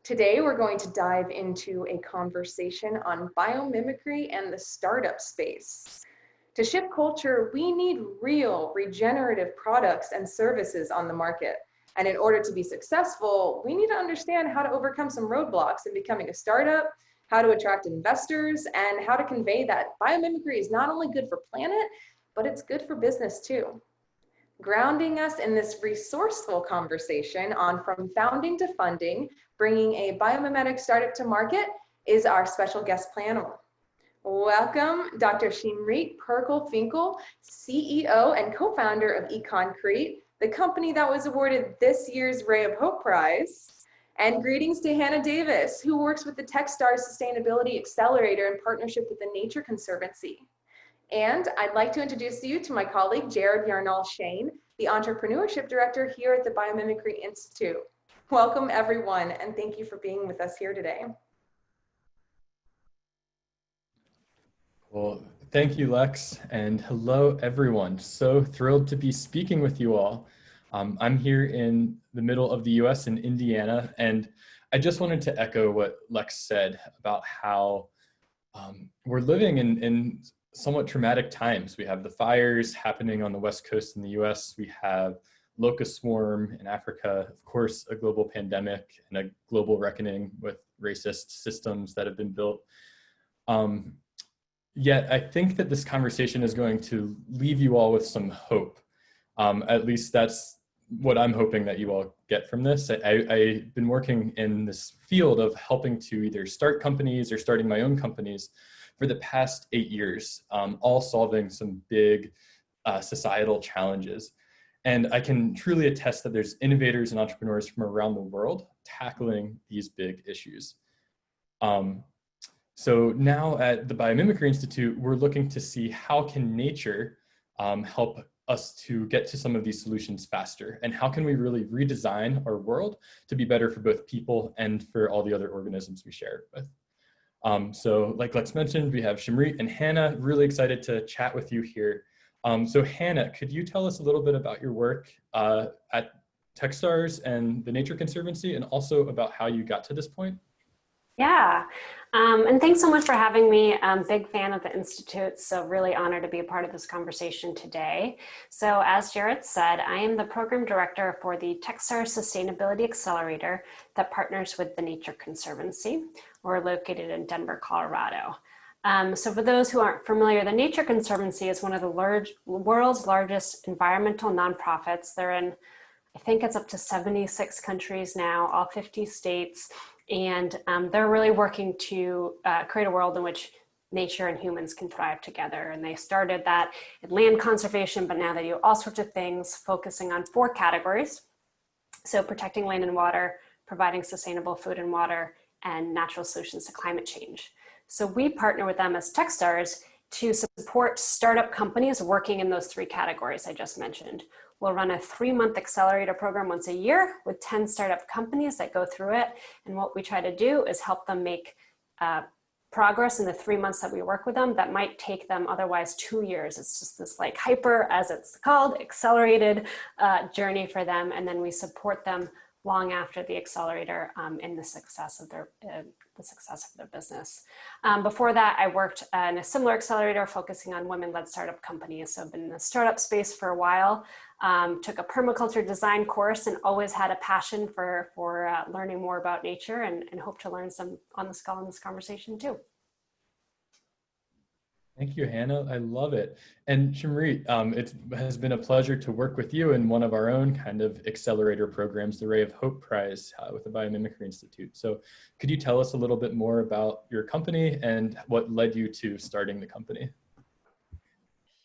Today, we're going to dive into a conversation on biomimicry and the startup space. To shift culture, we need real regenerative products and services on the market. And in order to be successful, we need to understand how to overcome some roadblocks in becoming a startup, how to attract investors, and how to convey that biomimicry is not only good for planet, but it's good for business too. Grounding us in this resourceful conversation on from founding to funding, bringing a biomimetic startup to market is our special guest panel. Welcome, Dr. Shimrit Perkol-Finkel, CEO and co-founder of ECOncrete, the company that was awarded this year's Ray of Hope Prize. And greetings to Hannah Davis, who works with the Techstars Sustainability Accelerator in partnership with the Nature Conservancy. And I'd like to introduce you to my colleague, Jared Yarnall-Schane, the Entrepreneurship Director here at the Biomimicry Institute. Welcome, everyone, and thank you for being with us here today. Well, thank you, Lex, and hello, everyone. So thrilled to be speaking with you all. I'm here in the middle of the US in Indiana, and I just wanted to echo what Lex said about how we're living in somewhat traumatic times. We have the fires happening on the West Coast in the US. We have locust swarm in Africa, of course, a global pandemic and a global reckoning with racist systems that have been built. Yet I think that this conversation is going to leave you all with some hope. At least that's what I'm hoping that you all get from this. I've been working in this field of helping to either start companies or starting my own companies for the past 8 years, all solving some big societal challenges. And I can truly attest that there's innovators and entrepreneurs from around the world tackling these big issues. So now at the Biomimicry Institute, we're looking to see how can nature help us to get to some of these solutions faster, and how can we really redesign our world to be better for both people and for all the other organisms we share it with. So like Lex mentioned, we have Shimrit and Hannah, really excited to chat with you here. So Hannah, could you tell us a little bit about your work at Techstars and the Nature Conservancy, and also about how you got to this point? Yeah, and thanks so much for having me. I'm a big fan of the Institute, so really honored to be a part of this conversation today. So as Jared said, I am the program director for the Techstars Sustainability Accelerator that partners with the Nature Conservancy. We're located in Denver, Colorado. So for those who aren't familiar, the Nature Conservancy is one of the world's largest environmental nonprofits. They're in, I think it's up to 76 countries now, all 50 states. And they're really working to create a world in which nature and humans can thrive together. And they started that in land conservation, but now they do all sorts of things, focusing on 4 categories. So protecting land and water, providing sustainable food and water, and natural solutions to climate change. So we partner with them as Techstars to support startup companies working in those 3 categories I just mentioned. We'll run a 3-month accelerator program once a year with 10 startup companies that go through it. And what we try to do is help them make progress in the 3 months that we work with them that might take them otherwise 2 years. It's just this like hyper, as it's called, accelerated journey for them. And then we support them long after the accelerator in the success of their business. Before that, I worked in a similar accelerator focusing on women-led startup companies. So I've been in the startup space for a while, took a permaculture design course and always had a passion for learning more about nature, and hope to learn some on this call in this conversation too. Thank you, Hannah. I love it. And Shimrit, it has been a pleasure to work with you in one of our own kind of accelerator programs, the Ray of Hope Prize with the Biomimicry Institute. So could you tell us a little bit more about your company and what led you to starting the company?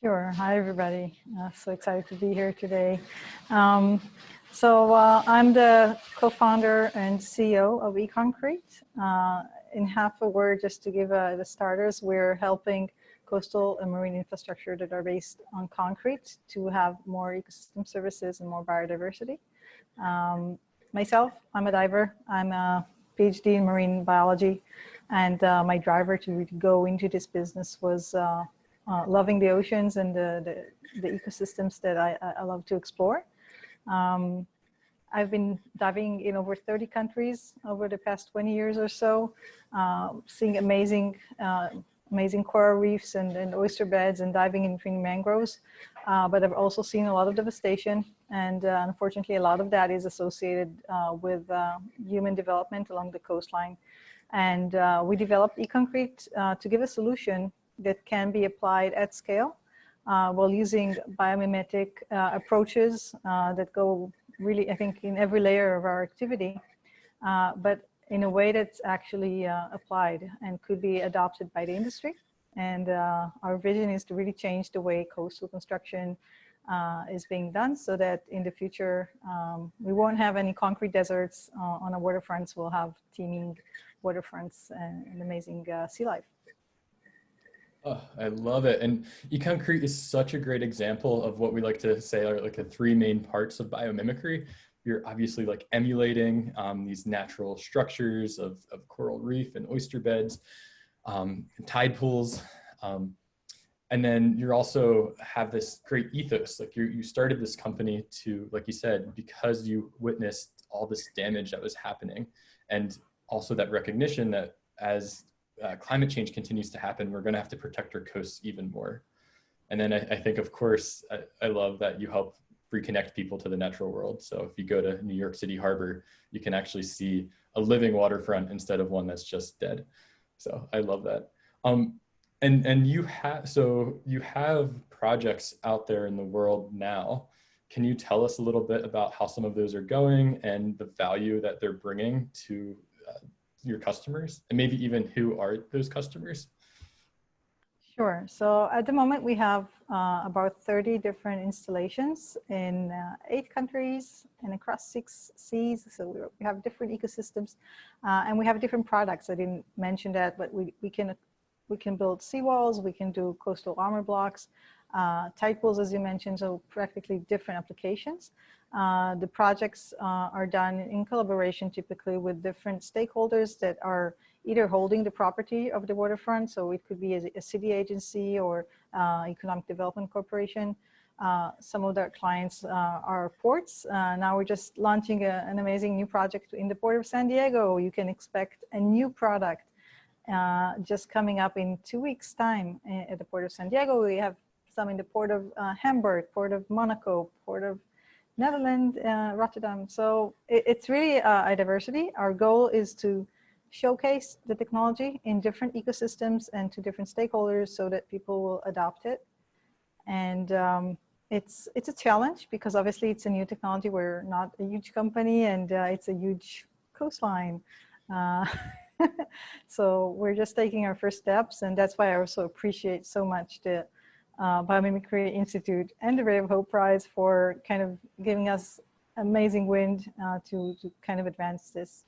Sure. Hi, everybody. So excited to be here today. I'm the co-founder and CEO of ECOncrete. In half a word, just to give the starters, we're helping coastal and marine infrastructure that are based on concrete to have more ecosystem services and more biodiversity. Myself, I'm a diver. I'm a PhD in marine biology, and my driver to go into this business was loving the oceans and the ecosystems that I love to explore. I've been diving in over 30 countries over the past 20 years or so, seeing amazing coral reefs and oyster beds and diving in between mangroves. But I've also seen a lot of devastation, and unfortunately a lot of that is associated with human development along the coastline. And we developed ECOncrete to give a solution that can be applied at scale while using biomimetic approaches that go really, I think, in every layer of our activity, but in a way that's actually applied and could be adopted by the industry. And our vision is to really change the way coastal construction is being done, so that in the future, we won't have any concrete deserts on the waterfronts. We'll have teeming waterfronts and amazing sea life. Oh, I love it. And ECOncrete is such a great example of what we like to say are like the three main parts of biomimicry. You're obviously like emulating these natural structures of coral reef and oyster beds, and tide pools. And then you also have this great ethos. Like you started this company to, like you said, because you witnessed all this damage that was happening, and also that recognition that as climate change continues to happen, we're going to have to protect our coasts even more. And then I think, of course, I love that you help reconnect people to the natural world. So if you go to New York City Harbor, you can actually see a living waterfront instead of one that's just dead. So I love that. And you have projects out there in the world now. Can you tell us a little bit about how some of those are going and the value that they're bringing to your customers, and maybe even who are those customers? Sure. So at the moment, we have about 30 different installations in 8 countries and across 6 seas. So we have different ecosystems, and we have different products. I didn't mention that, but we can build seawalls, we can do coastal armor blocks, tide pools, as you mentioned, so practically different applications. The projects are done in collaboration typically with different stakeholders that are either holding the property of the waterfront, so it could be a city agency or economic development corporation. Some of their clients are ports. Now we're just launching an amazing new project in the Port of San Diego. You can expect a new product just coming up in 2 weeks' time at the Port of San Diego. We have some in the Port of Hamburg, Port of Monaco, Port of Netherlands, Rotterdam. So it's really a diversity. Our goal is to showcase the technology in different ecosystems and to different stakeholders so that people will adopt it. And it's a challenge because obviously it's a new technology. We're not a huge company, and it's a huge coastline. So we're just taking our first steps, and that's why I also appreciate so much the Biomimicry Institute and the Ray of Hope Prize for kind of giving us amazing wind to kind of advance this.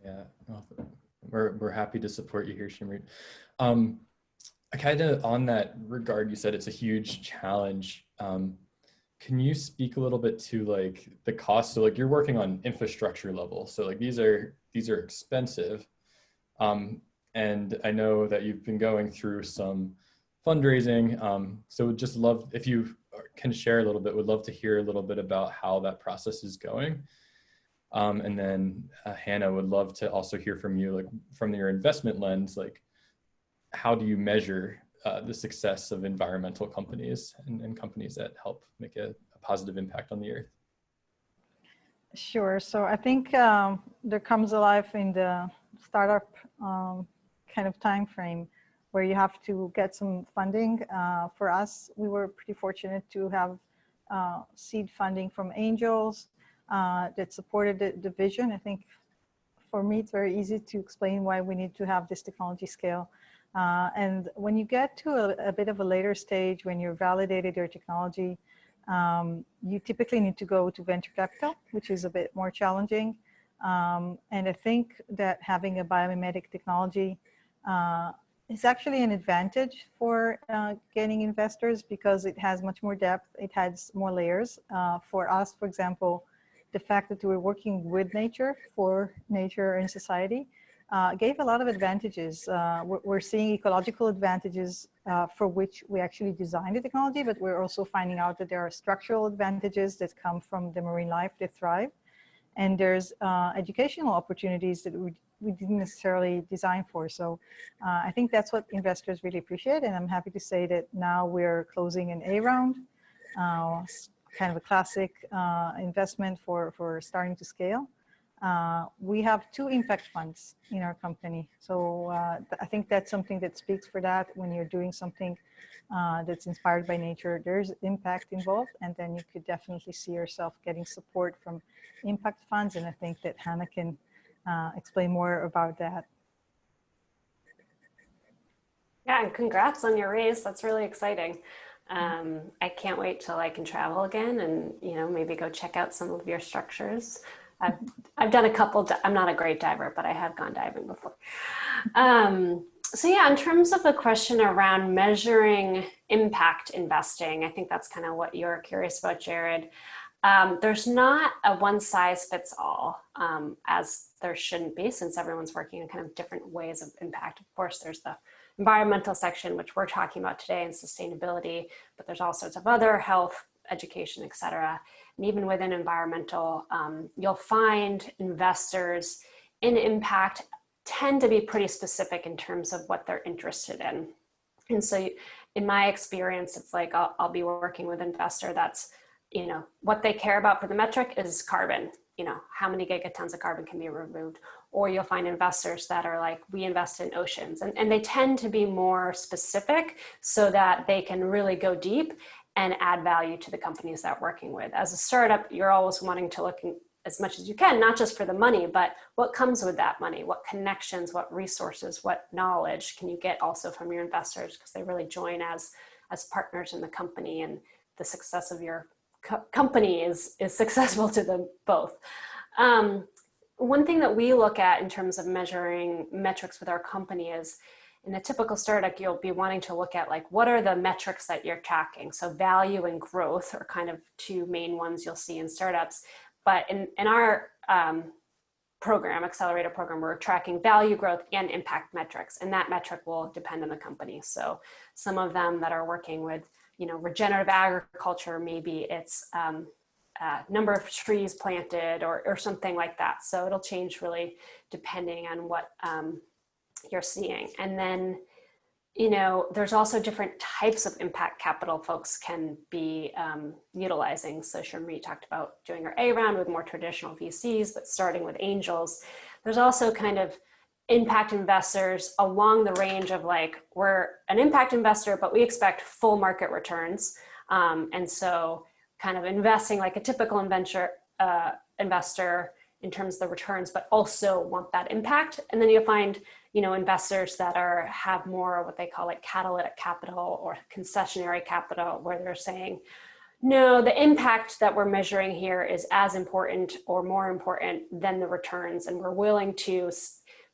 Yeah, we're happy to support you here, Shimrit. Kind of on that regard, you said it's a huge challenge. Can you speak a little bit to like the cost? So like you're working on infrastructure level. So like these are expensive. And I know that you've been going through some fundraising. So would just love, if you can share a little bit, would love to hear a little bit about how that process is going. And then Hannah, would love to also hear from you, like from your investment lens, like how do you measure the success of environmental companies and companies that help make a positive impact on the earth? Sure. So I think there comes a life in the startup kind of time frame where you have to get some funding. For us, we were pretty fortunate to have seed funding from angels that supported the vision. I think for me, it's very easy to explain why we need to have this technology scale. And when you get to a bit of a later stage, when you're validated your technology, you typically need to go to venture capital, which is a bit more challenging. And I think that having a biomimetic technology is actually an advantage for getting investors because it has much more depth, it has more layers. For us, for example, the fact that we're working with nature, for nature and society, gave a lot of advantages. We're seeing ecological advantages for which we actually designed the technology, but we're also finding out that there are structural advantages that come from the marine life that thrive. And there's educational opportunities that we didn't necessarily design for. So I think that's what investors really appreciate. And I'm happy to say that now we're closing an A round, kind of a classic investment for starting to scale. We have 2 impact funds in our company. So I think that's something that speaks for that. When you're doing something that's inspired by nature, there's impact involved, and then you could definitely see yourself getting support from impact funds. And I think that Hannah can explain more about that. Yeah, and congrats on your raise. That's really exciting. I can't wait till I can travel again and, you know, maybe go check out some of your structures. I've done a couple, I'm not a great diver, but I have gone diving before. So yeah, in terms of the question around measuring impact investing, I think that's kind of what you're curious about, Jared. There's not a one size fits all, as there shouldn't be, since everyone's working in kind of different ways of impact. Of course, there's the environmental section, which we're talking about today, and sustainability, but there's all sorts of other health, education, et cetera. And even within environmental, you'll find investors in impact tend to be pretty specific in terms of what they're interested in. And so in my experience, it's like, I'll be working with an investor that's, you know, what they care about for the metric is carbon, you know, how many gigatons of carbon can be removed. Or you'll find investors that are like, we invest in oceans, and they tend to be more specific so that they can really go deep and add value to the companies that we're working with. As a startup, you're always wanting to look as much as you can, not just for the money, but what comes with that money, what connections, what resources, what knowledge can you get also from your investors, because they really join as partners in the company, and the success of your company is successful to them both. One thing that we look at in terms of measuring metrics with our company is, in a typical startup, you'll be wanting to look at like, what are the metrics that you're tracking? So value and growth are kind of 2 main ones you'll see in startups. But in our program, accelerator program, we're tracking value, growth, and impact metrics. And that metric will depend on the company. So some of them that are working with, you know, regenerative agriculture, maybe it's number of trees planted or something like that. So it'll change really depending on what you're seeing. And then, you know, there's also different types of impact capital folks can be utilizing. So Shimrit talked about doing our A round with more traditional VCs, but starting with angels. There's also kind of impact investors along the range of like, we're an impact investor, but we expect full market returns. And so kind of investing like a typical investor in terms of the returns, but also want that impact. And then you'll find, you know, investors that have more what they call like catalytic capital or concessionary capital, where they're saying, no, the impact that we're measuring here is as important or more important than the returns. And we're willing to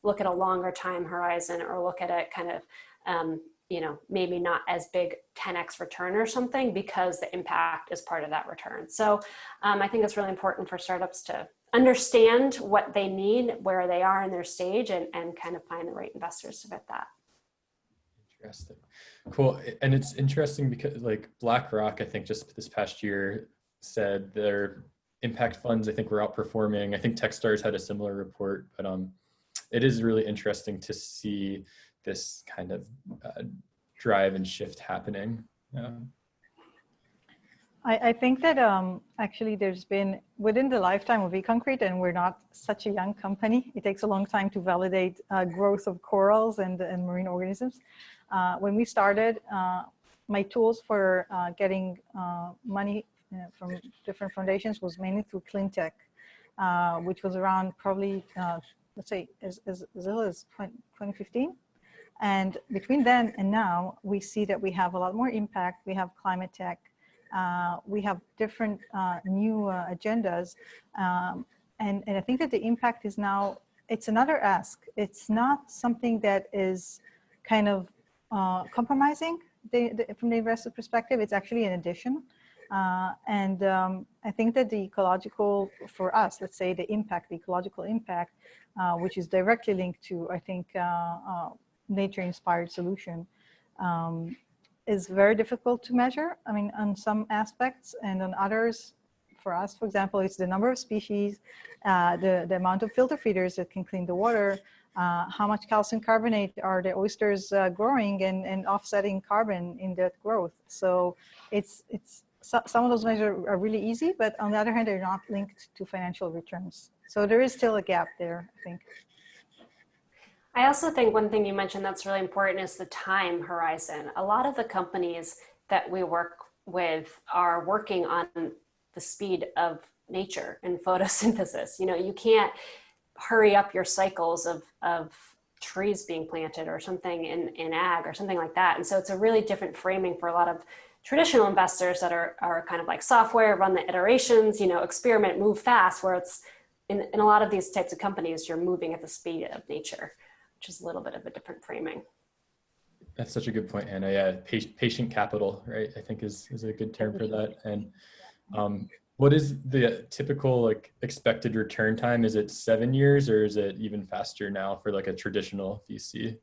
look at a longer time horizon, or look at it kind of, you know, maybe not as big 10x return or something, because the impact is part of that return. So I think it's really important for startups to understand what they need, where they are in their stage, and kind of find the right investors to fit that. Interesting. Cool. And it's interesting because like BlackRock, I think just this past year said their impact funds, I think, were outperforming. I think Techstars had a similar report, but it is really interesting to see this kind of drive and shift happening. I think that actually there's been, within the lifetime of ECOncrete, and we're not such a young company, it takes a long time to validate growth of corals and marine organisms. When we started, my tools for getting money from different foundations was mainly through clean tech, which was around probably, let's say, as little as 2015. And between then and now, we see that we have a lot more impact. We have climate tech. We have different new agendas. And I think that the impact is now, it's another ask. It's not something that is kind of compromising from the investor perspective. It's actually an addition. I think that the ecological, for us, let's say the impact, the ecological impact, which is directly linked to, I think, nature-inspired solution, is very difficult to measure. I mean, on some aspects, and on others, for us, for example, it's the number of species, the amount of filter feeders that can clean the water, how much calcium carbonate are the oysters growing and offsetting carbon in that growth. So some of those measures are really easy, but on the other hand, they're not linked to financial returns. So there is still a gap there, I think. I also think one thing you mentioned that's really important is the time horizon. A lot of the companies that we work with are working on the speed of nature and photosynthesis. You know, you can't hurry up your cycles of trees being planted or something in ag or something like that. And so it's a really different framing for a lot of traditional investors that are kind of like software, run the iterations, you know, experiment, move fast, where it's in a lot of these types of companies, you're moving at the speed of nature, which is a little bit of a different framing. That's such a good point, Hannah. Yeah, patient capital, right? I think is a good term for that. And what is the typical like expected return time? Is it 7 years or is it even faster now for like a traditional VC?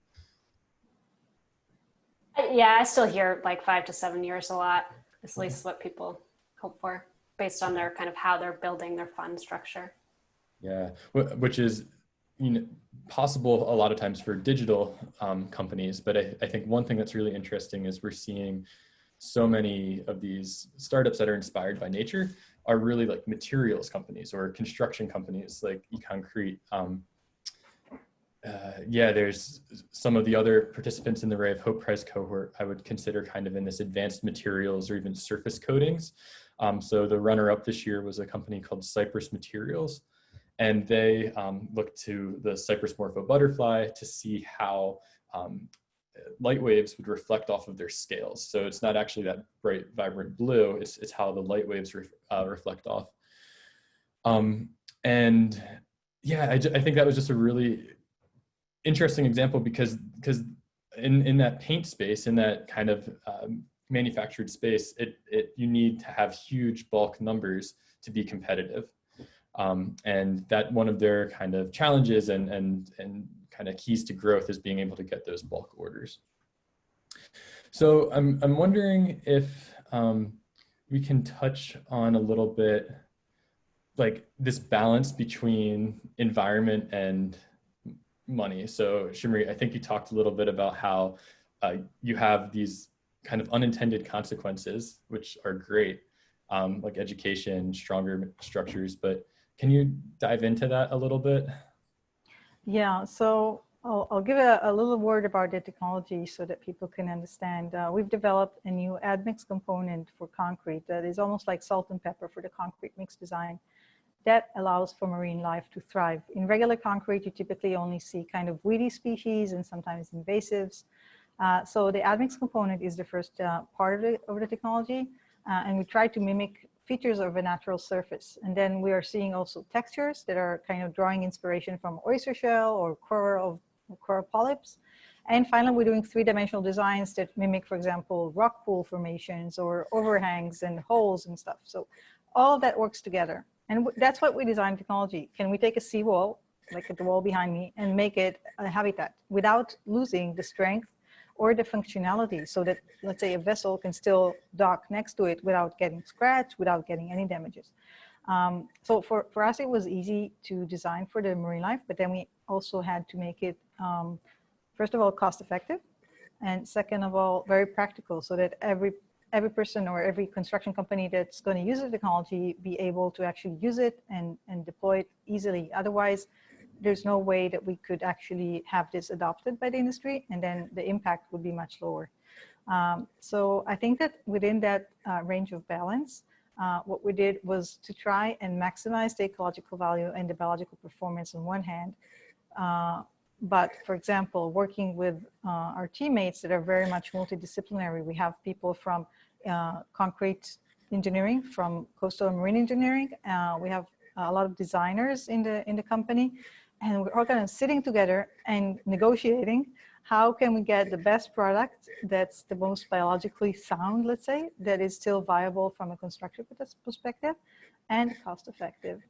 Yeah, I still hear like 5 to 7 years a lot. At least what people hope for based on their kind of how they're building their fund structure. Yeah, which is, you know, possible a lot of times for digital companies. But I think one thing that's really interesting is we're seeing so many of these startups that are inspired by nature are really like materials companies or construction companies like ECOncrete. Yeah, there's some of the other participants in the Ray of Hope Prize cohort I would consider kind of in this advanced materials or even surface coatings. So the runner-up this year was a company called Cypress Materials, and they looked to the Cypress morpho butterfly to see how light waves would reflect off of their scales. So it's not actually that bright, vibrant blue, it's how the light waves reflect off. And yeah, I think that was just a really interesting example because in that paint space, in that kind of manufactured space, you need to have huge bulk numbers to be competitive. And that one of their kind of challenges and kind of keys to growth is being able to get those bulk orders. So I'm wondering if we can touch on a little bit like this balance between environment and money. So Shimrit, I think you talked a little bit about how you have these kind of unintended consequences, which are great, like education, stronger structures, but can you dive into that a little bit? Yeah, so I'll give a little word about the technology so that people can understand. We've developed a new admix component for concrete that is almost like salt and pepper for the concrete mix design that allows for marine life to thrive. In regular concrete, you typically only see kind of weedy species and sometimes invasives. So the admix component is the first part of the technology, and we try to mimic features of a natural surface. And then we are seeing also textures that are kind of drawing inspiration from oyster shell or coral polyps. And finally, we're doing three-dimensional designs that mimic, for example, rock pool formations or overhangs and holes and stuff. So all of that works together. And that's what we design technology. Can we take a seawall, like the wall behind me, and make it a habitat without losing the strength or the functionality, so that, let's say, a vessel can still dock next to it without getting scratched, without getting any damages. So for us, it was easy to design for the marine life, but then we also had to make it, first of all, cost effective, and second of all, very practical, so that every person or every construction company that's going to use the technology be able to actually use it and deploy it easily. Otherwise, there's no way that we could actually have this adopted by the industry, and then the impact would be much lower. So I think that within that range of balance, what we did was to try and maximize the ecological value and the biological performance on one hand. But for example, working with our teammates that are very much multidisciplinary, we have people from concrete engineering, from coastal and marine engineering. We have a lot of designers in the company, and we're all kind of sitting together and negotiating how can we get the best product that's the most biologically sound, let's say, that is still viable from a construction perspective and cost effective.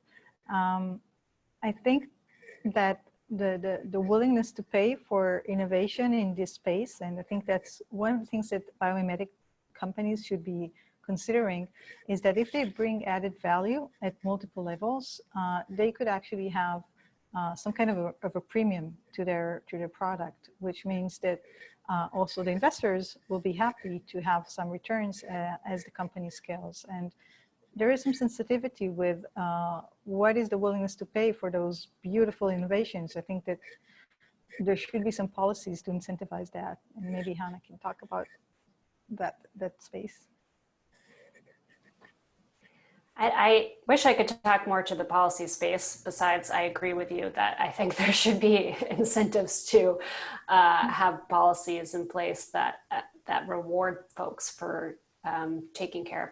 I think that the willingness to pay for innovation in this space, and I think that's one of the things that biomimetic companies should be considering, is that if they bring added value at multiple levels, they could actually have some kind of a premium to their product, which means that also the investors will be happy to have some returns as the company scales. And there is some sensitivity with what is the willingness to pay for those beautiful innovations. I think that there should be some policies to incentivize that, and maybe Hannah can talk about that space. I wish I could talk more to the policy space. Besides, I agree with you that I think there should be incentives to have policies in place that reward folks for taking care of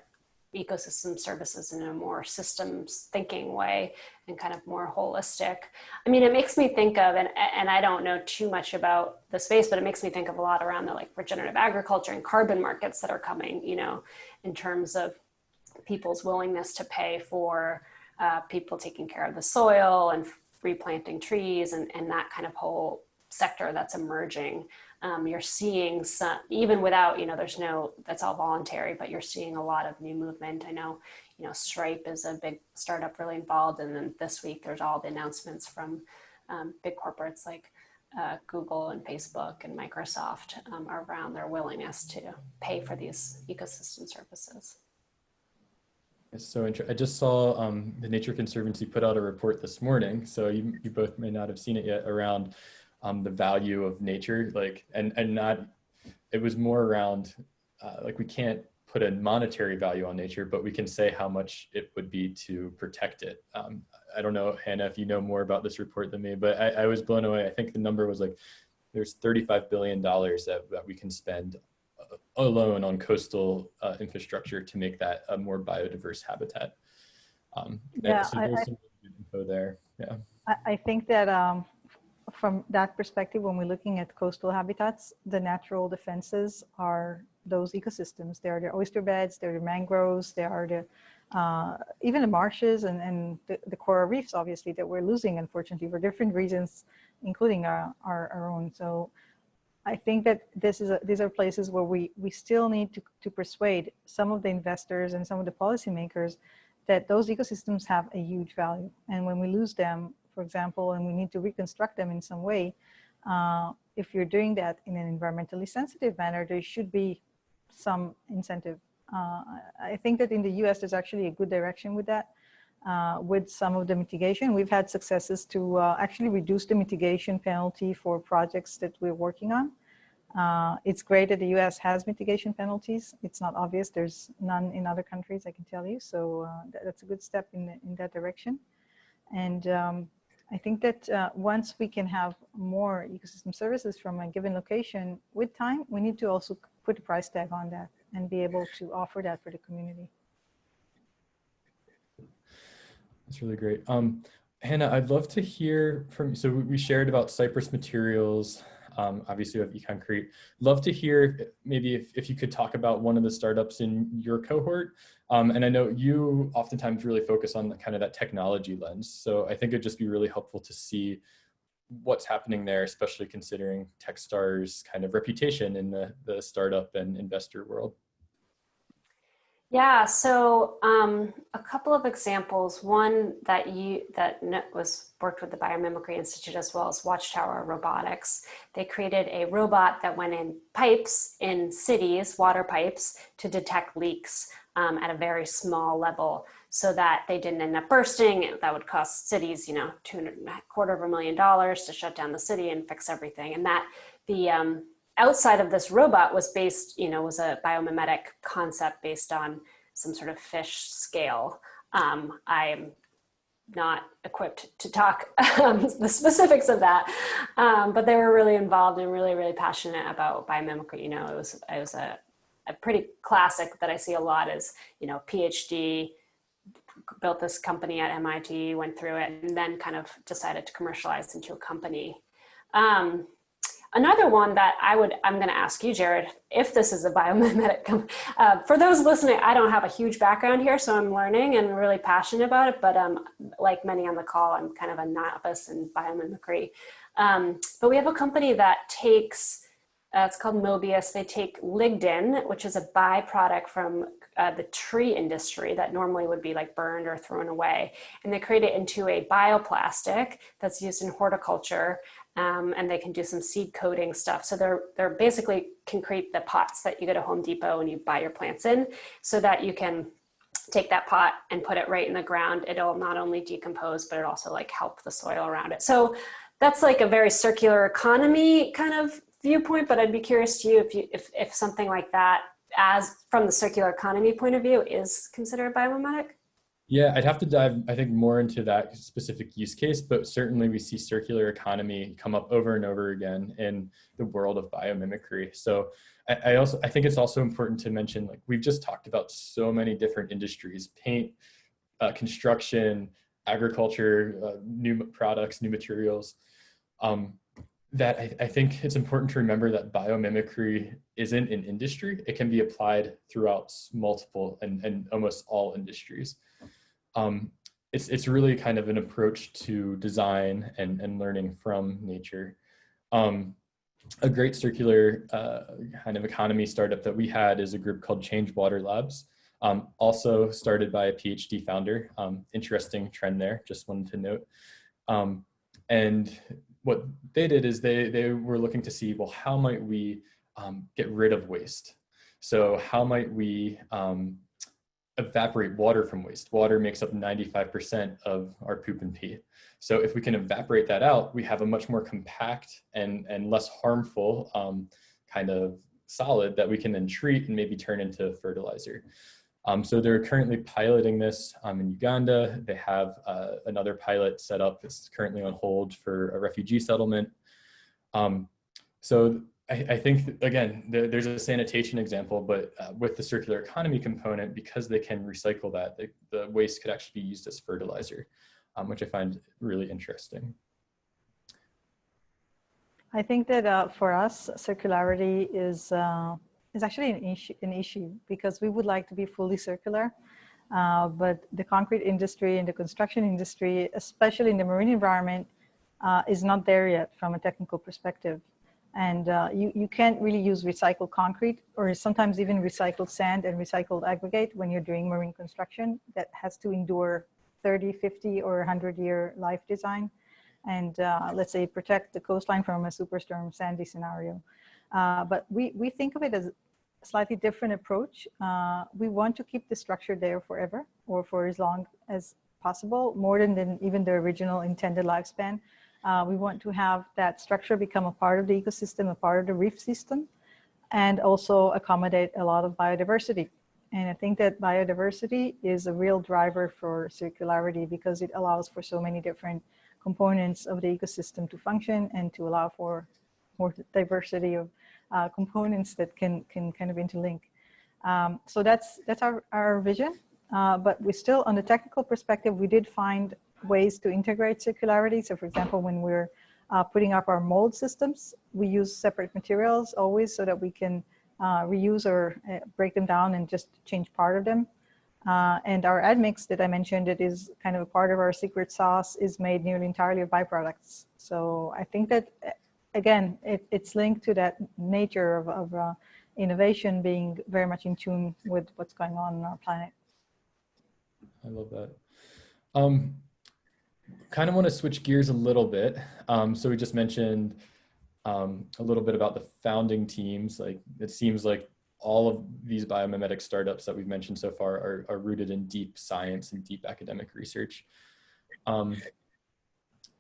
ecosystem services in a more systems thinking way and kind of more holistic. I mean, it makes me think of, and I don't know too much about the space, but it makes me think of a lot around the like regenerative agriculture and carbon markets that are coming, you know, in terms of people's willingness to pay for people taking care of the soil and replanting trees and that kind of whole sector that's emerging. You're seeing some, even without, you know, that's all voluntary, but you're seeing a lot of new movement. I know, you know, Stripe is a big startup really involved. And then this week there's all the announcements from big corporates like Google and Facebook and Microsoft around their willingness to pay for these ecosystem services. It's so interesting. I just saw the Nature Conservancy put out a report this morning, so you both may not have seen it yet, around the value of nature, like, and not, it was more around like we can't put a monetary value on nature, but we can say how much it would be to protect it. I don't know, Hannah, if you know more about this report than me, but I was blown away. I think the number was like, there's $35 billion that we can spend alone on coastal infrastructure to make that a more biodiverse habitat. Yeah, so there's some good info there. Yeah, I think that from that perspective, when we're looking at coastal habitats, the natural defenses are those ecosystems. They are the oyster beds, they're the mangroves, they are the even the marshes and the coral reefs, obviously, that we're losing, unfortunately, for different reasons, including our own. So I think that these are places where we still need to persuade some of the investors and some of the policymakers that those ecosystems have a huge value. And when we lose them, for example, and we need to reconstruct them in some way, if you're doing that in an environmentally sensitive manner, there should be some incentive. I think that in the US, there's actually a good direction with that. With some of the mitigation, we've had successes to actually reduce the mitigation penalty for projects that we're working on. It's great that the US has mitigation penalties. It's not obvious. There's none in other countries, I can tell you. So that's a good step in that direction. And I think that once we can have more ecosystem services from a given location, with time, we need to also put a price tag on that and be able to offer that for the community. That's really great. Hannah, I'd love to hear from you. So we shared about Cypress materials. Obviously, we have ECOncrete. Love to hear maybe if you could talk about one of the startups in your cohort. And I know you oftentimes really focus on kind of that technology lens. So I think it'd just be really helpful to see what's happening there, especially considering Techstars' kind of reputation in the startup and investor world. Yeah, so a couple of examples. One that was worked with the Biomimicry Institute as well as Watchtower Robotics. They created a robot that went in pipes in cities, water pipes, to detect leaks at a very small level, so that they didn't end up bursting. That would cost cities, you know, $250,000 to shut down the city and fix everything. And that the outside of this robot was based, you know, was a biomimetic concept based on some sort of fish scale. I am not equipped to talk the specifics of that, but they were really involved and really, really passionate about biomimicry. You know, it was a pretty classic that I see a lot is, you know, PhD, built this company at MIT, went through it, and then kind of decided to commercialize into a company. Another one that I'm going to ask you, Jared, if this is a biomimetic. For those listening, I don't have a huge background here, so I'm learning and really passionate about it. But like many on the call, I'm kind of a novice in biomimicry. But we have a company that takes, it's called Mobius. They take lignin, which is a byproduct from the tree industry that normally would be like burned or thrown away. And they create it into a bioplastic that's used in horticulture. And they can do some seed coating stuff. So they're basically can create the pots that you go to Home Depot and you buy your plants in, so that you can take that pot and put it right in the ground. It'll not only decompose, but it also like help the soil around it. So that's like a very circular economy kind of viewpoint, but I'd be curious to you if something like that, as from the circular economy point of view, is considered biomimetic. Yeah, I'd have to dive, I think, more into that specific use case, but certainly we see circular economy come up over and over again in the world of biomimicry. So I think it's also important to mention, like we've just talked about so many different industries: paint, construction, agriculture, new products, new materials, that I think it's important to remember that biomimicry isn't an industry. It can be applied throughout multiple and almost all industries. It's really kind of an approach to design and learning from nature. A great circular kind of economy startup that we had is a group called Change Water Labs, also started by a PhD founder. Interesting trend there, just wanted to note. And what they did is they were looking to see, well, how might we get rid of waste? So how might we evaporate water from waste? Water makes up 95% of our poop and pee. So if we can evaporate that out, we have a much more compact and less harmful kind of solid that we can then treat and maybe turn into fertilizer. So they're currently piloting this in Uganda. They have another pilot set up. It's currently on hold for a refugee settlement. So I think, again, there's a sanitation example, but with the circular economy component, because they can recycle that, the waste could actually be used as fertilizer, which I find really interesting. I think that for us, circularity is actually an issue because we would like to be fully circular, but the concrete industry and the construction industry, especially in the marine environment, is not there yet from a technical perspective. And you can't really use recycled concrete or sometimes even recycled sand and recycled aggregate when you're doing marine construction that has to endure 30, 50 or 100-year life design. And let's say protect the coastline from a superstorm Sandy scenario. But we think of it as a slightly different approach. We want to keep the structure there forever or for as long as possible, more than even the original intended lifespan. We want to have that structure become a part of the ecosystem, a part of the reef system, and also accommodate a lot of biodiversity. And I think that biodiversity is a real driver for circularity because it allows for so many different components of the ecosystem to function and to allow for more diversity of components that can kind of interlink. So that's our vision. But we still, on the technical perspective, we did find ways to integrate circularity. So for example, when we're putting up our mold systems, we use separate materials always so that we can reuse or break them down and just change part of them. And our admix that I mentioned, it is kind of a part of our secret sauce, is made nearly entirely of byproducts. So I think that, again, it's linked to that nature of innovation being very much in tune with what's going on our planet. I love that. Kind of want to switch gears a little bit. So we just mentioned a little bit about the founding teams. Like it seems like all of these biomimetic startups that we've mentioned so far are rooted in deep science and deep academic research.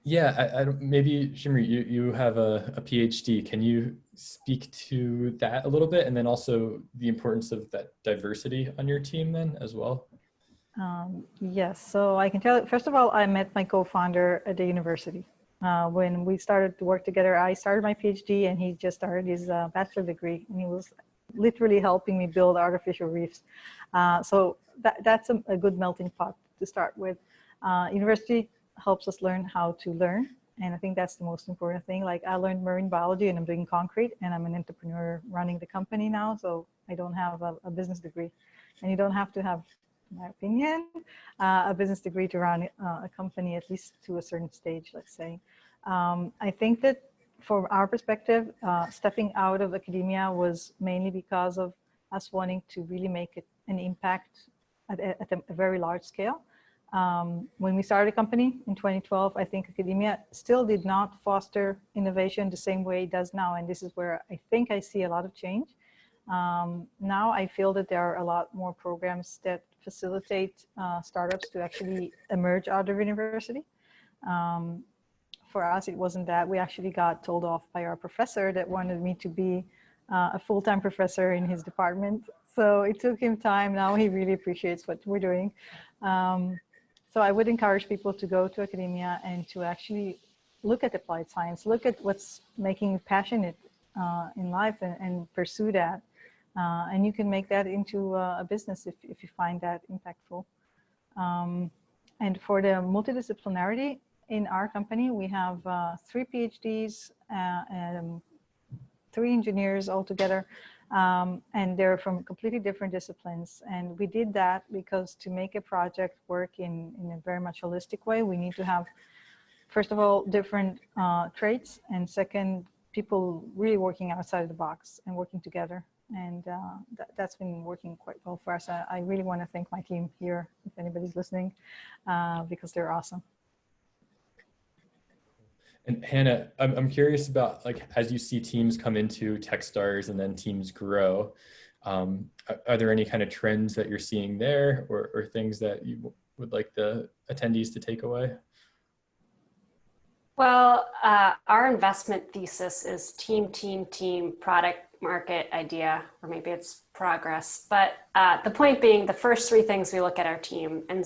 Yeah, maybe Shimrit, you have a PhD. Can you speak to that a little bit, and then also the importance of that diversity on your team then as well? Yes, so I can tell you, first of all, I met my co-founder at the university. When we started to work together, I started my PhD and he just started his bachelor degree, and he was literally helping me build artificial reefs. So that's a good melting pot to start with. University helps us learn how to learn, And I think that's the most important thing. Like I learned marine biology and I'm doing concrete and I'm an entrepreneur running the company now. So I don't have a business degree, and you don't have to have, in my opinion, a business degree to run a company, at least to a certain stage, let's say. I think that from our perspective, stepping out of academia was mainly because of us wanting to really make an impact at a very large scale. When we started a company in 2012, I think academia still did not foster innovation the same way it does now. And this is where I think I see a lot of change. Now I feel that there are a lot more programs that facilitate startups to actually emerge out of university. For us, it wasn't that. We actually got told off by our professor that wanted me to be a full-time professor in his department. So it took him time. Now he really appreciates what we're doing. So I would encourage people to go to academia and to actually look at applied science, look at what's making you passionate in life and pursue that. And you can make that into a business if you find that impactful. And for the multidisciplinarity in our company, we have 3 PhDs and 3 engineers altogether. And they're from completely different disciplines. And we did that because to make a project work in a very much holistic way, we need to have, first of all, different traits, and second, people really working outside of the box and working together. And that's been working quite well for us. I really want to thank my team here, if anybody's listening, because they're awesome. And Hannah, I'm curious about, like, as you see teams come into Techstars and then teams grow, are there any kind of trends that you're seeing there, or things that you would like the attendees to take away? Well, our investment thesis is team, product, market, idea, or maybe it's progress. But the point being, the first 3 things we look at our team. And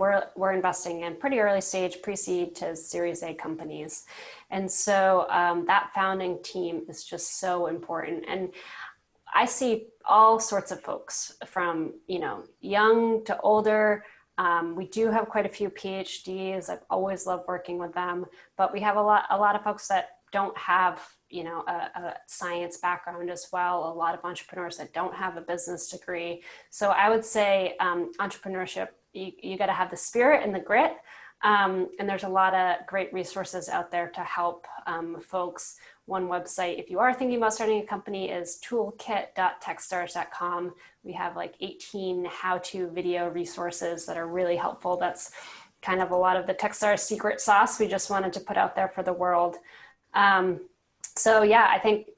we're investing in pretty early stage pre-seed to Series A companies. And so that founding team is just so important. And I see all sorts of folks from, young to older. We do have quite a few PhDs. I've always loved working with them, but we have a lot of folks that don't have, a science background as well. A lot of entrepreneurs that don't have a business degree. So I would say entrepreneurship, you got to have the spirit and the grit. And there's a lot of great resources out there to help folks. One website, if you are thinking about starting a company, is toolkit.techstars.com. We have like 18 how-to video resources that are really helpful. That's kind of a lot of the Techstars secret sauce we just wanted to put out there for the world. So yeah, I think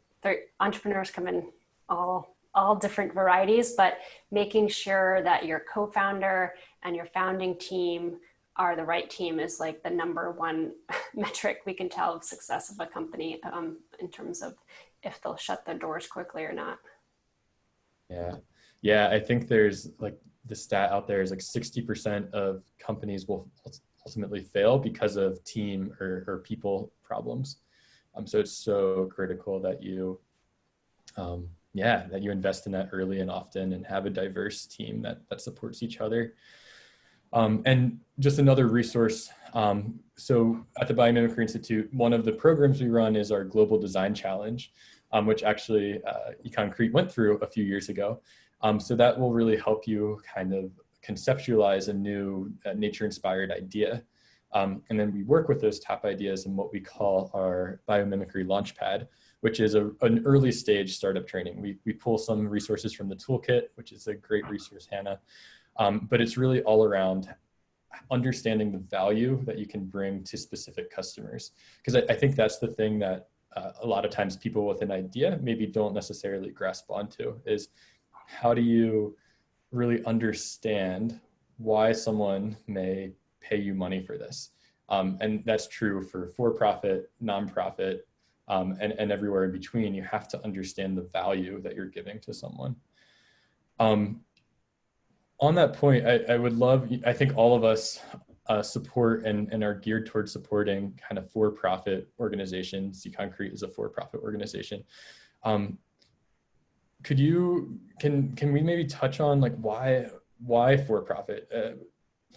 entrepreneurs come in all different varieties, but making sure that your co-founder and your founding team are the right team is like the #1 metric we can tell of success of a company in terms of if they'll shut their doors quickly or not. Yeah, I think there's like the stat out there is like 60% of companies will ultimately fail because of team or people problems. So it's so critical that you, that you invest in that early and often and have a diverse team that supports each other. And just another resource. So at the Biomimicry Institute, one of the programs we run is our Global Design Challenge, which actually ECOncrete went through a few years ago. So that will really help you kind of conceptualize a new nature-inspired idea. And then we work with those top ideas in what we call our Biomimicry Launchpad, which is an early stage startup training. We pull some resources from the toolkit, which is a great resource, Hannah. But it's really all around understanding the value that you can bring to specific customers. Because I think that's the thing that a lot of times people with an idea maybe don't necessarily grasp onto, is how do you really understand why someone may pay you money for this? And that's true for profit, nonprofit, and everywhere in between. You have to understand the value that you're giving to someone. On that point, I think all of us support and are geared towards supporting kind of for-profit organizations. ECOncrete is a for-profit organization. Can we maybe touch on like why for-profit?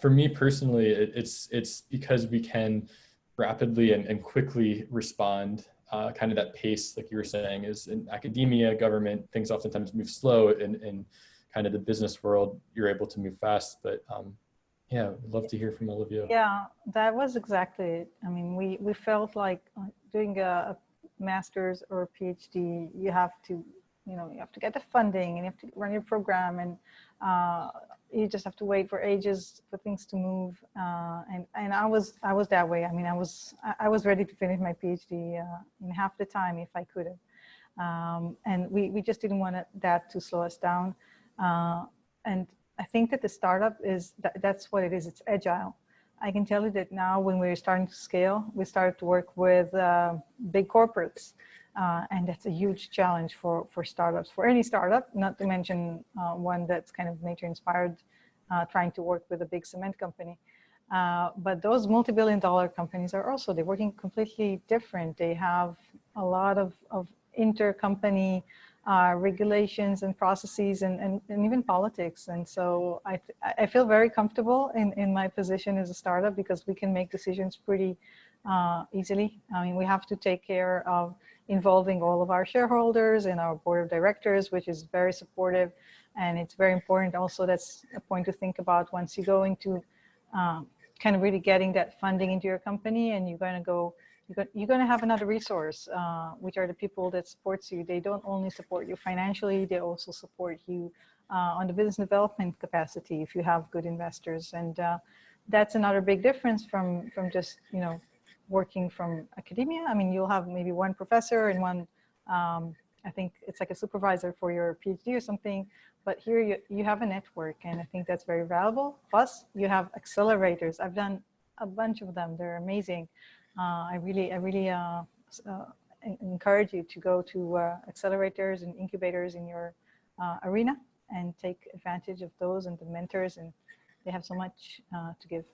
For me personally, it's because we can rapidly and quickly respond. Kind of that pace, like you were saying, is in academia, government, things oftentimes move slow. In kind of the business world, you're able to move fast. But yeah, I'd love to hear from all of you. Yeah, that was exactly it. I mean, we felt like doing a master's or a PhD, you have to, you have to get the funding and you have to run your program, and you just have to wait for ages for things to move. And I was that way. I mean, I was ready to finish my PhD in half the time if I could have. And we just didn't want that to slow us down. And I think that the startup that's what it is. It's agile. I can tell you that now when we're starting to scale, we started to work with big corporates. And that's a huge challenge for startups, for any startup, not to mention one that's kind of nature inspired, trying to work with a big cement company. But those multi-billion-dollar companies are also, they're working completely different. They have a lot of inter-company regulations and processes and even politics. And so I feel very comfortable in my position as a startup because we can make decisions pretty easily. I mean, we have to take care of involving all of our shareholders and our board of directors, which is very supportive. And it's very important also, that's a point to think about once you go into kind of really getting that funding into your company, and you're going to have another resource, which are the people that supports you. They don't only support you financially, they also support you on the business development capacity if you have good investors. And that's another big difference from just, working from academia. I mean, you'll have maybe one professor and one, I think it's like a supervisor for your PhD or something, but here you have a network, and I think that's very valuable. Plus you have accelerators. I've done a bunch of them. They're amazing. I really encourage you to go to accelerators and incubators in your arena and take advantage of those and the mentors, and they have so much to give.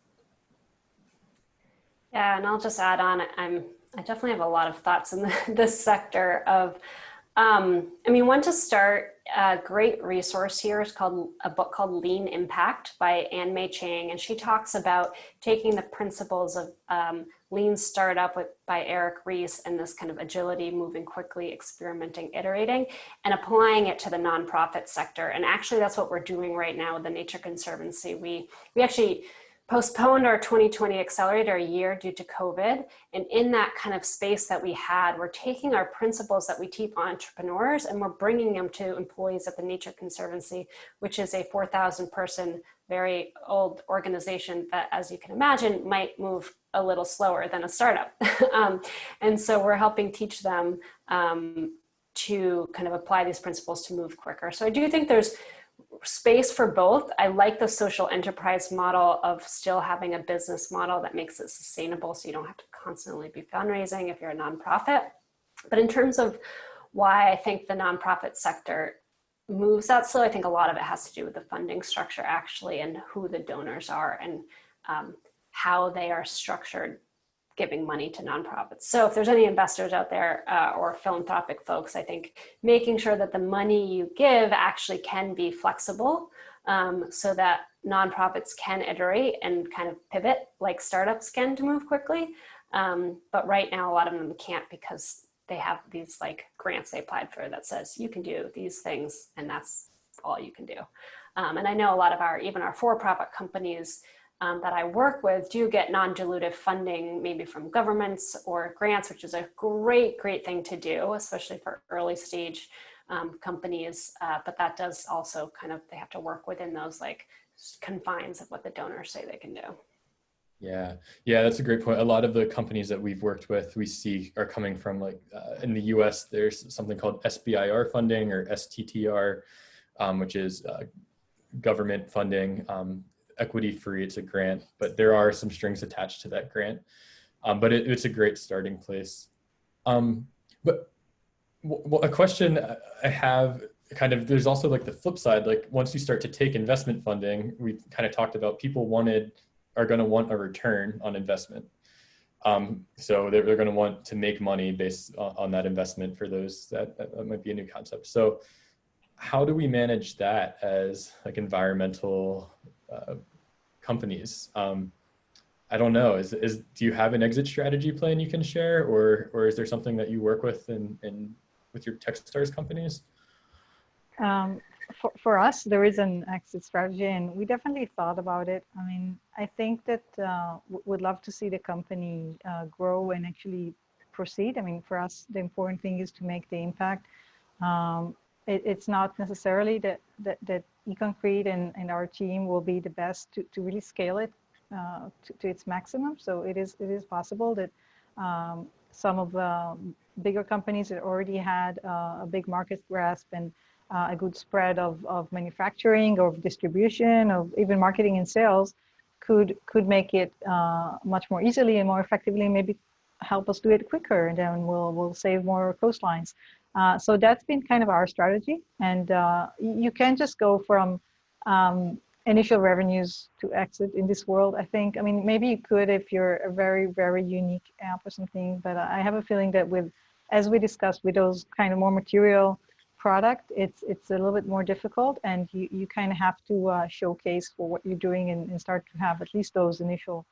Yeah, and I'll just add on, I definitely have a lot of thoughts in this sector of, I mean, one to start, a great resource here is a book called Lean Impact by Ann-Mei Chang. And she talks about taking the principles of Lean Startup by Eric Ries and this kind of agility, moving quickly, experimenting, iterating, and applying it to the nonprofit sector. And actually that's what we're doing right now with the Nature Conservancy. We actually postponed our 2020 accelerator a year due to COVID. And in that kind of space that we had, we're taking our principles that we teach entrepreneurs and we're bringing them to employees at the Nature Conservancy, which is a 4,000 person, very old organization that, as you can imagine, might move a little slower than a startup. And so we're helping teach them to kind of apply these principles to move quicker. So I do think there's space for both. I like the social enterprise model of still having a business model that makes it sustainable so you don't have to constantly be fundraising if you're a nonprofit. But in terms of why I think the nonprofit sector moves that slow, I think a lot of it has to do with the funding structure actually, and who the donors are and how they are structured giving money to nonprofits. So if there's any investors out there or philanthropic folks, I think making sure that the money you give actually can be flexible so that nonprofits can iterate and kind of pivot like startups can to move quickly. But right now, a lot of them can't because they have these like grants they applied for that says you can do these things and that's all you can do. And I know a lot of even our for-profit companies that I work with do get non-dilutive funding, maybe from governments or grants, which is a great thing to do, especially for early stage companies. But that does also they have to work within those like confines of what the donors say they can do. Yeah, that's a great point. A lot of the companies that we've worked with, we see are coming from like, in the US, there's something called SBIR funding or STTR, which is government funding. Equity free, it's a grant, but there are some strings attached to that grant. But it's a great starting place. But a question I have there's also like the flip side, like once you start to take investment funding, we kind of talked about people are going to want a return on investment. So they're going to want to make money based on that investment for those that might be a new concept. So how do we manage that as like environmental companies? I don't know, do you have an exit strategy plan you can share, or is there something that you work with with your Techstars companies? For us, there is an exit strategy, and we definitely thought about it. I mean, I think that we'd love to see the company grow and actually proceed. I mean, for us, the important thing is to make the impact. It's not necessarily that ECOncrete and our team will be the best to really scale it to its maximum. So it is possible that some of the bigger companies that already had a big market grasp and a good spread of manufacturing, of distribution, of even marketing and sales could make it much more easily and more effectively, maybe help us do it quicker, and then we'll save more coastlines. So that's been kind of our strategy. And you can't just go from initial revenues to exit in this world, I think. I mean, maybe you could if you're a very, very unique app or something, but I have a feeling that as we discussed, with those kind of more material product, it's a little bit more difficult, and you kind of have to showcase for what you're doing and start to have at least those initial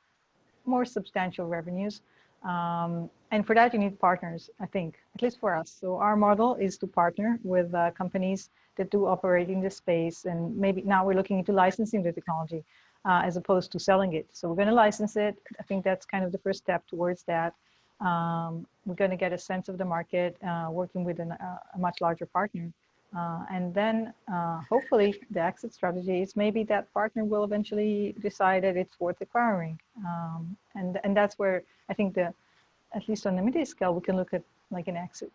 more substantial revenues. And for that, you need partners, I think, at least for us. So our model is to partner with companies that do operate in this space. And maybe now we're looking into licensing the technology as opposed to selling it. So we're going to license it. I think that's kind of the first step towards that. We're going to get a sense of the market, working with a much larger partner. And then hopefully the exit strategy is maybe that partner will eventually decide that it's worth acquiring. And that's where I think at least on the mid scale, we can look at like an exit.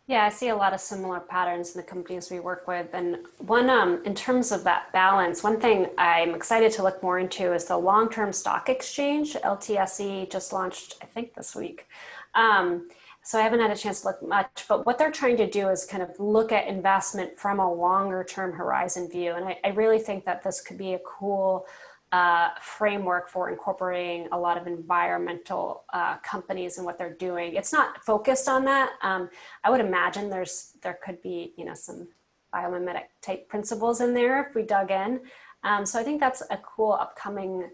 Yeah, I see a lot of similar patterns in the companies we work with. And one, in terms of that balance, one thing I'm excited to look more into is the long-term stock exchange. LTSE just launched, I think, this week. So I haven't had a chance to look much, but what they're trying to do is kind of look at investment from a longer term horizon view. And I really think that this could be a cool framework for incorporating a lot of environmental companies and what they're doing. It's not focused on that. I would imagine there could be, some biomimetic type principles in there if we dug in. So I think that's a cool upcoming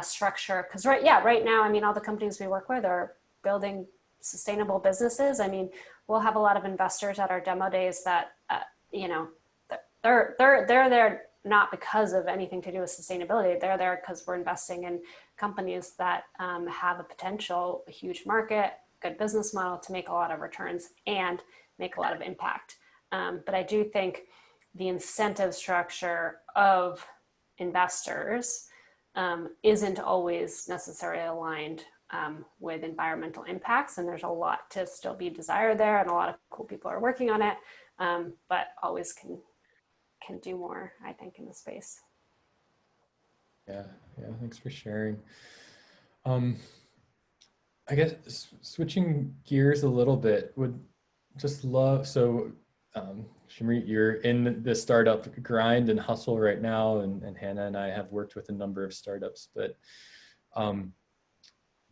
structure, because right now, I mean, all the companies we work with are building sustainable businesses. I mean, we'll have a lot of investors at our demo days that, they're there not because of anything to do with sustainability. They're there because we're investing in companies that have a huge market, good business model to make a lot of returns and make a lot of impact. But I do think the incentive structure of investors isn't always necessarily aligned with environmental impacts, and there's a lot to still be desired there, and a lot of cool people are working on it, but always can do more, I think, in the space. Yeah, thanks for sharing. I guess switching gears a little bit, would just love, so Shimrit, you're in the startup grind and hustle right now, and Hannah and I have worked with a number of startups, but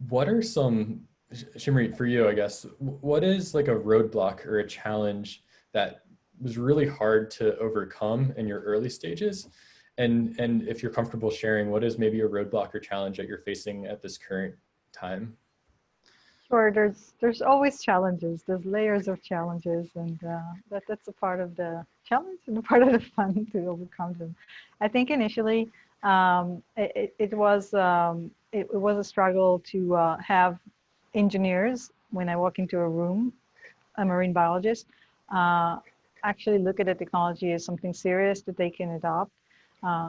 what are some, Shimrit, for you, I guess, what is like a roadblock or a challenge that was really hard to overcome in your early stages? And if you're comfortable sharing, what is maybe a roadblock or challenge that you're facing at this current time? Sure, there's always challenges. There's layers of challenges, and that's a part of the challenge and a part of the fun to overcome them. I think initially it was a struggle to have engineers, when I walk into a room, a marine biologist, actually look at the technology as something serious that they can adopt.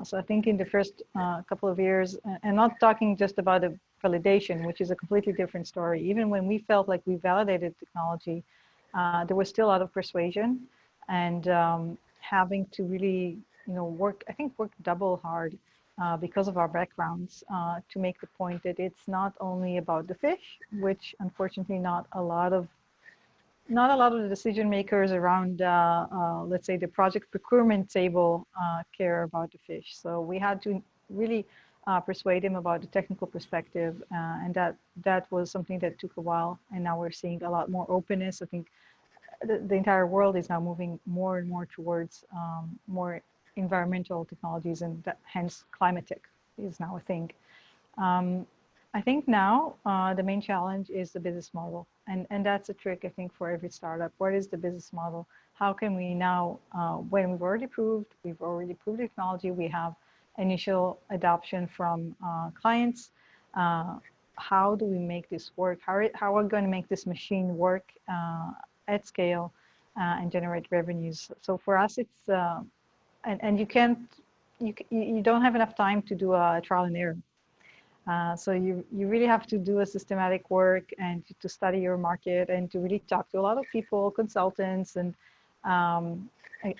So I think in the first couple of years, and not talking just about the validation, which is a completely different story. Even when we felt like we validated technology, there was still a lot of persuasion and having to really, work double hard because of our backgrounds to make the point that it's not only about the fish, which unfortunately not a lot of the decision makers around, let's say, the project procurement table care about the fish. So we had to really persuade him about the technical perspective, and that was something that took a while. And now we're seeing a lot more openness. I think the entire world is now moving more and more towards more environmental technologies, and hence climate tech. is now a thing. I think now the main challenge is the business model. And that's a trick, I think, for every startup. What is the business model? How can we now, when we've already proved technology, we have initial adoption from clients, how do we make this work? How are we going to make this machine work at scale and generate revenues? So for us, it's, and you don't have enough time to do a trial and error. So you really have to do a systematic work and to study your market and to really talk to a lot of people, consultants, and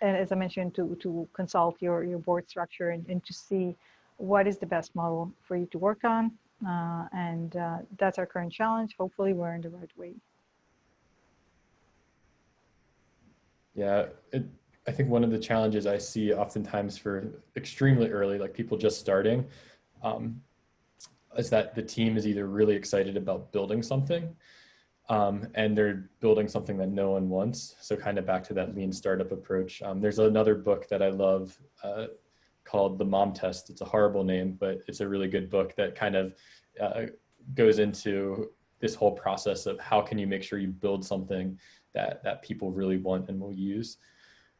as I mentioned, to consult your board structure and to see what is the best model for you to work on. And that's our current challenge. Hopefully we're in the right way. Yeah, I think one of the challenges I see oftentimes for extremely early, like people just starting, is that the team is either really excited about building something and they're building something that no one wants. So kind of back to that lean startup approach. There's another book that I love called The Mom Test. It's a horrible name, but it's a really good book that kind of goes into this whole process of how can you make sure you build something that people really want and will use.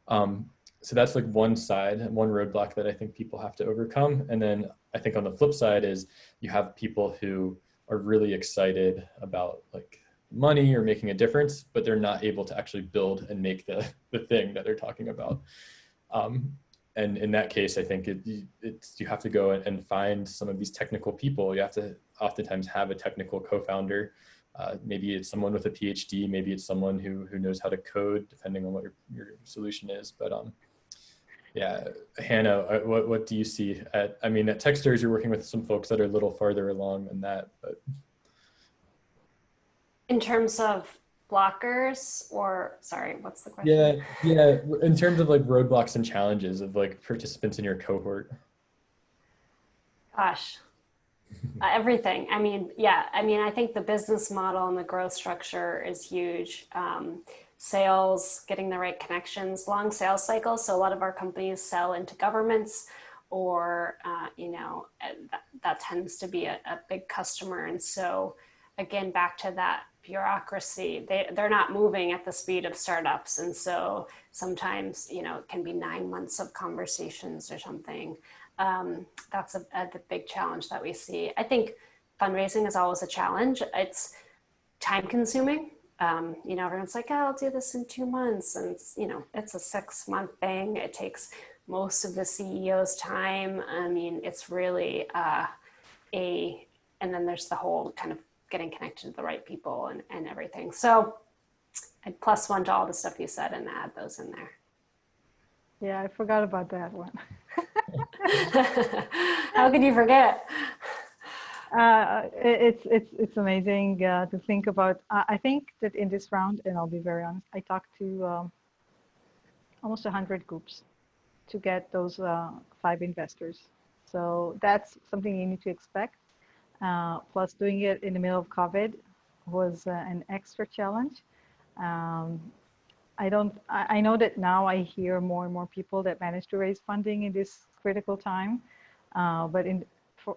So that's like one side, one roadblock that I think people have to overcome. And then I think on the flip side is you have people who are really excited about like money or making a difference, but they're not able to actually build and make the thing that they're talking about. And in that case, I think you have to go and find some of these technical people. You have to oftentimes have a technical co-founder. Maybe it's someone with a PhD, maybe it's someone who knows how to code, depending on what your solution is. But yeah, Hannah, what do you see at Techstars, you're working with some folks that are a little farther along than that, but. In terms of blockers, or sorry, what's the question? Yeah. In terms of like roadblocks and challenges of like participants in your cohort. Gosh, everything. I think the business model and the growth structure is huge. Sales, getting the right connections, long sales cycles. So a lot of our companies sell into governments, or that tends to be a big customer. And so again, back to that bureaucracy, they're not moving at the speed of startups. And so sometimes, it can be 9 months of conversations or something. That's a big challenge that we see. I think fundraising is always a challenge. It's time consuming. Everyone's like, oh, I'll do this in 2 months. And it's a 6-month thing. It takes most of the CEO's time. It's really and then there's the whole kind of getting connected to the right people and everything. So I'd +1 to all the stuff you said and add those in there. Yeah, I forgot about that one. How could you forget? It's amazing to think about. I think that in this round, and I'll be very honest, I talked to almost 100 groups to get those 5 investors. So that's something you need to expect. Plus doing it in the middle of COVID was an extra challenge. I know that now I hear more and more people that manage to raise funding in this critical time. But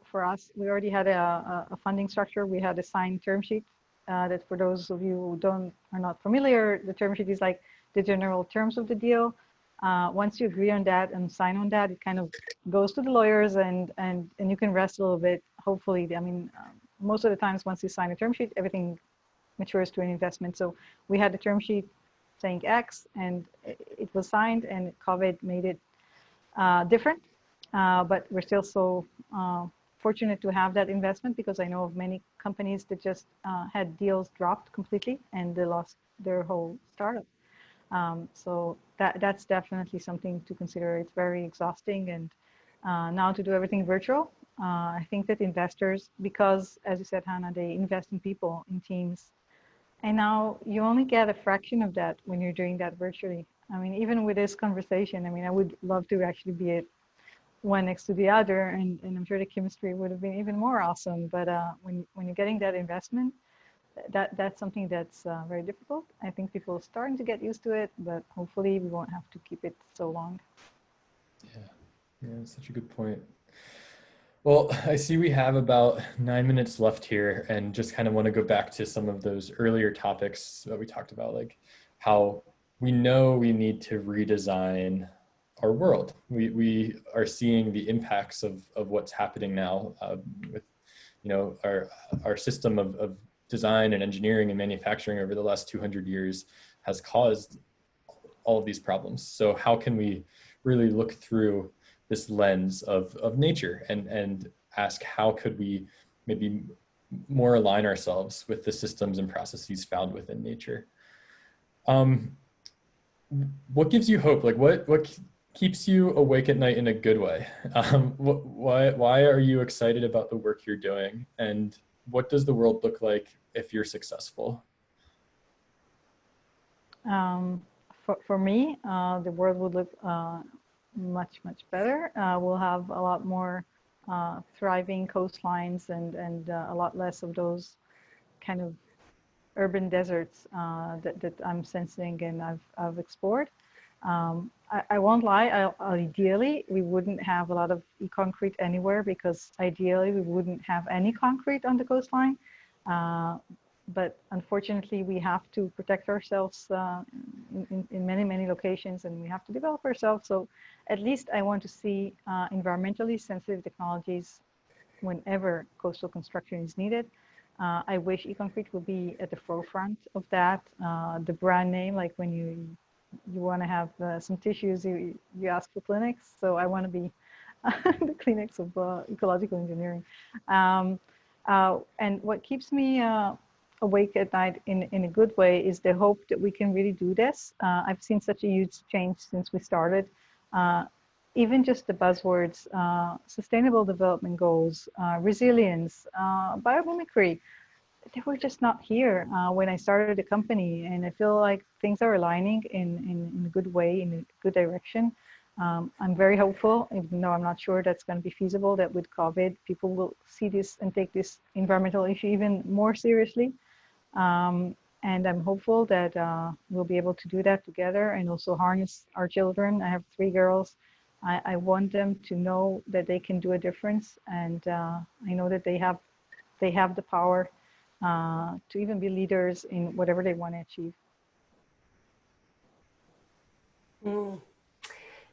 for us, we already had a funding structure. We had a signed term sheet that for those of you who are not familiar, the term sheet is like the general terms of the deal. Once you agree on that and sign on that, it kind of goes to the lawyers and you can rest a little bit. Hopefully, most of the times once you sign a term sheet, everything matures to an investment. So we had the term sheet saying X and it was signed, and COVID made it different. But we're still so fortunate to have that investment, because I know of many companies that just had deals dropped completely and they lost their whole startup. So that's definitely something to consider. It's very exhausting, and now to do everything virtual, I think that investors, because as you said, Hannah, they invest in people, in teams, and now you only get a fraction of that when you're doing that virtually. Even with this conversation, I would love to actually be at one next to the other, and I'm sure the chemistry would have been even more awesome. But when you're getting that investment, that's something that's very difficult. I think people are starting to get used to it, but hopefully we won't have to keep it so long. Yeah, such a good point. Well, I see we have about 9 minutes left here, and just kind of want to go back to some of those earlier topics that we talked about, like how we know we need to redesign our world. We are seeing the impacts of what's happening now with, you know, our system of design and engineering and manufacturing over the last 200 years has caused all of these problems. So how can we really look through this lens of nature and ask how could we maybe more align ourselves with the systems and processes found within nature? What gives you hope? Like what keeps you awake at night in a good way? Why are you excited about the work you're doing? And what does the world look like if you're successful? For me, the world would look much better. We'll have a lot more thriving coastlines and a lot less of those kind of urban deserts that I'm sensing and I've explored. I won't lie, ideally we wouldn't have a lot of e-concrete anywhere, because ideally we wouldn't have any concrete on the coastline. But unfortunately, we have to protect ourselves in many locations, and we have to develop ourselves. So at least I want to see environmentally sensitive technologies whenever coastal construction is needed. I wish ECOncrete would be at the forefront of that. The brand name, like when you want to have some tissues, you ask for Kleenex. So I want to be the Kleenex of ecological engineering. And what keeps me awake at night in a good way is the hope that we can really do this. I've seen such a huge change since we started. Even just the buzzwords, sustainable development goals, resilience, biomimicry, they were just not here when I started the company. And I feel like things are aligning in a good way, in a good direction. I'm very hopeful, even though I'm not sure that's going to be feasible, that with COVID, people will see this and take this environmental issue even more seriously. And I'm hopeful that we'll be able to do that together and also harness our children. I have 3 girls. I want them to know that they can do a difference. And I know that they have the power to even be leaders in whatever they want to achieve.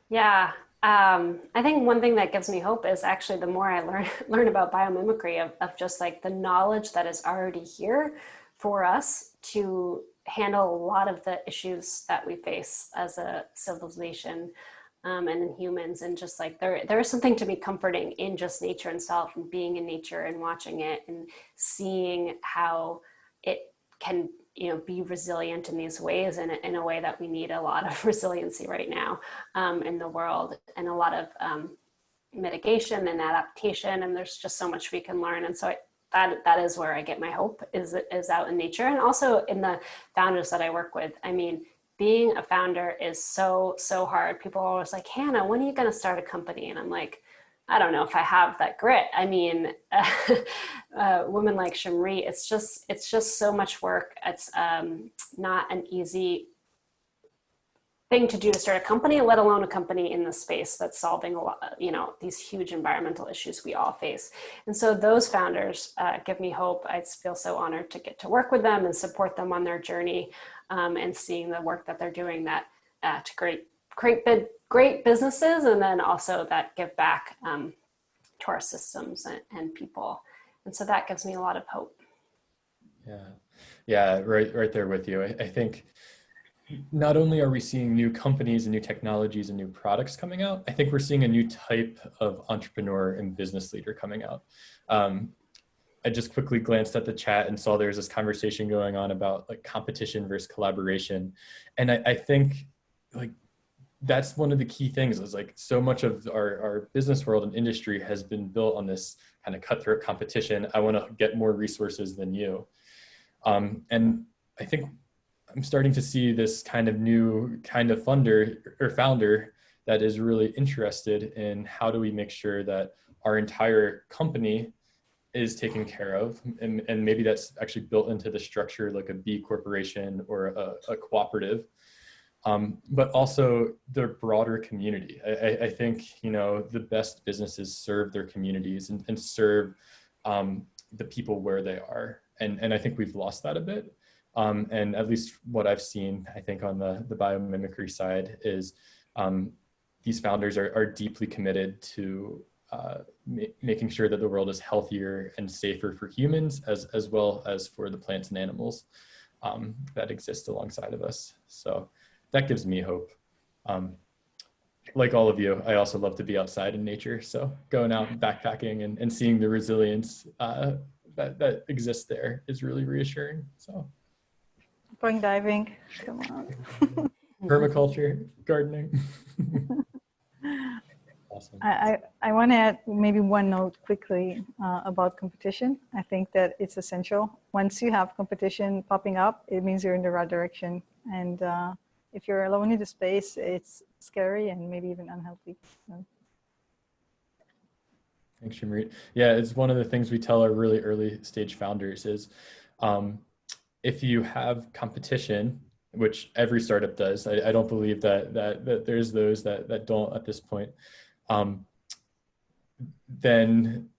Yeah, I think one thing that gives me hope is actually the more I learn about biomimicry, of just like the knowledge that is already here for us to handle a lot of the issues that we face as a civilization and in humans. And just like there is something to be comforting in just nature itself, and being in nature and watching it and seeing how it can, you know, be resilient in these ways, and in a way that we need a lot of resiliency right now in the world, and a lot of mitigation and adaptation. And there's just so much we can learn. And so that is where I get my hope, is out in nature, and also in the founders that I work with. I mean, being a founder is so hard. People are always like, Hannah, when are you going to start a company? And I'm like, I don't know if I have that grit. I mean, women like Shimrit, it's just so much work. It's not an easy thing to do to start a company, let alone a company in the space that's solving a lot, you know, these huge environmental issues we all face. And so those founders give me hope. I feel so honored to get to work with them and support them on their journey, and seeing the work that they're doing that to great businesses, and then also that give back to our systems and people. And so that gives me a lot of hope. Yeah, right there with you. I think not only are we seeing new companies and new technologies and new products coming out, I think we're seeing a new type of entrepreneur and business leader coming out. I just quickly glanced at the chat and saw there's this conversation going on about like competition versus collaboration. And I think like that's one of the key things, is like so much of our business world and industry has been built on this kind of cutthroat competition. I want to get more resources than you. And I think I'm starting to see this kind of new kind of founder that is really interested in how do we make sure that our entire company is taken care of, and maybe that's actually built into the structure, like a B corporation or a cooperative. but also their broader community. I think, you know, the best businesses serve their communities and serve the people where they are. And I think we've lost that a bit. And at least what I've seen, I think on the biomimicry side is these founders are deeply committed to making sure that the world is healthier and safer for humans as well as for the plants and animals that exist alongside of us. So that gives me hope. Like all of you, I also love to be outside in nature. So going out and backpacking and seeing the resilience that exists there is really reassuring. So Going diving, come on. permaculture, gardening. Awesome. I want to add maybe one note quickly about competition. I think that it's essential. Once you have competition popping up, it means you're in the right direction. And if you're alone in the space, it's scary and maybe even unhealthy. So. Thanks, Shimrit. Yeah, it's one of the things we tell our really early stage founders is if you have competition, which every startup does, I don't believe that there's those that don't at this point, then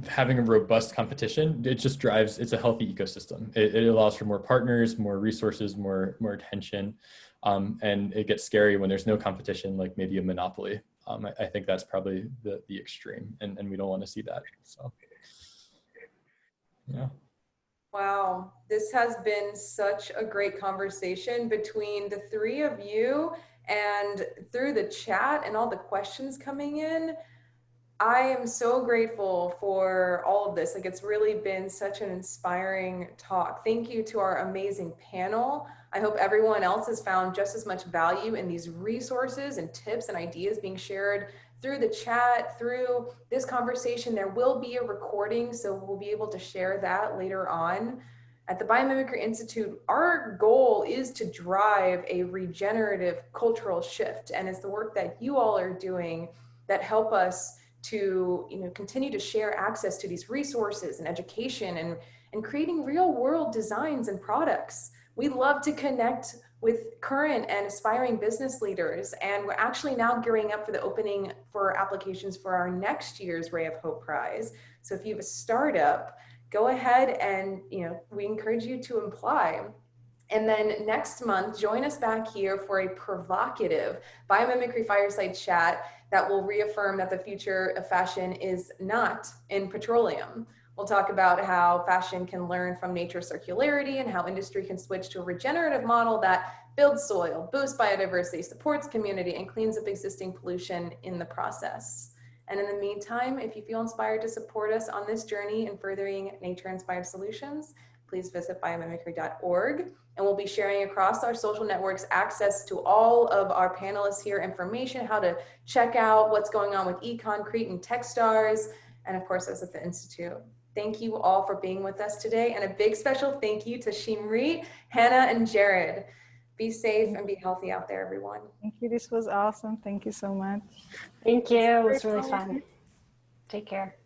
having a robust competition, it just drives, it's a healthy ecosystem. It allows for more partners, more resources, more attention. And it gets scary when there's no competition, like maybe a monopoly. I think that's probably the extreme, and we don't want to see that. So, yeah. Wow, this has been such a great conversation between the three of you and through the chat and all the questions coming in. I am so grateful for all of this. Like, it's really been such an inspiring talk. Thank you to our amazing panel. I hope everyone else has found just as much value in these resources and tips and ideas being shared through the chat, through this conversation. There will be a recording, so we'll be able to share that later on. At the Biomimicry Institute, our goal is to drive a regenerative cultural shift, and it's the work that you all are doing that help us to, you know, continue to share access to these resources and education and creating real world designs and products. We love to connect with current and aspiring business leaders, and we're actually now gearing up for the opening for applications for our next year's Ray of Hope Prize. So if you have a startup, go ahead and, you know, we encourage you to apply. And then next month, join us back here for a provocative Biomimicry Fireside chat that will reaffirm that the future of fashion is not in petroleum. We'll talk about how fashion can learn from nature's circularity and how industry can switch to a regenerative model that builds soil, boosts biodiversity, supports community, and cleans up existing pollution in the process. And in the meantime, if you feel inspired to support us on this journey in furthering nature-inspired solutions, please visit biomimicry.org. And we'll be sharing across our social networks access to all of our panelists here, information, how to check out what's going on with ECOncrete and Techstars, and of course us at the Institute. Thank you all for being with us today. And a big special thank you to Shimrit, Hannah, and Jared. Be safe and be healthy out there, everyone. Thank you. This was awesome. Thank you so much. Thank you. It was really fun. Take care.